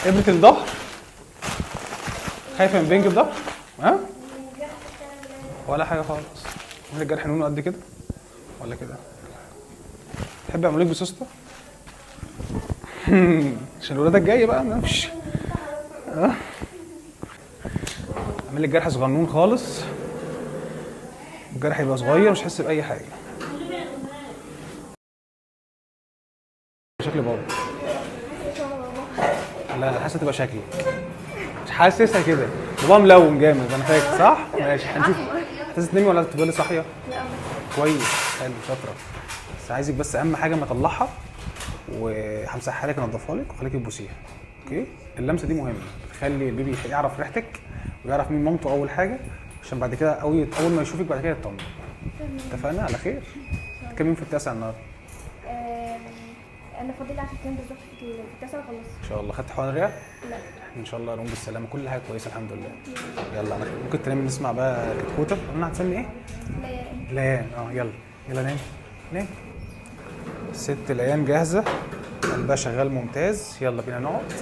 ابره الظهر، خايفه من بنج الظهر؟ ها؟ ولا حاجه خالص. عامل الجرح نونه قد كده ولا كده؟ تحب اعمل لك بسوسته؟ عشان الولادة الجايه بقى مش اعمل لك جرح صغنون خالص، الجرح يبقى صغير مش هتحس باي حاجه. شكل بابا؟ لا حاسه تبقى شكلي، مش حاسسها كده. بابا ملون جامد انا فاكر صح؟ ماشي هنشوف. عايزه تنامي ولا تفضلي صاحيه؟ لا كويس، حلو شاطره. بس عايزك بس اهم حاجه ما اطلعها، وهمسحها لك انضفها لك وخليكي تبوسيها. اوكي؟ اللمسه دي مهمه، تخلي البيبي يعرف ريحتك ويعرف مين مامته اول حاجه، عشان بعد كده اول ما يشوفك بعد كده يطمن. اتفقنا على خير؟ كم يوم في التاسع النهارده؟ انا فاضل 10 ايام بالظبط في التاسع خلاص. ان شاء الله. خدت حقن رئه؟ لا. ان شاء الله نقوم بالسلامه، كل حاجه كويسه الحمد لله. يلا انا ممكن تنامي نسمع بقى كتكوته. قلنا هتسمي ايه؟ ليان. ليان. يلا يلا نام نام. الست ليان جاهزه، قلبها شغال ممتاز، يلا بينا نقعد.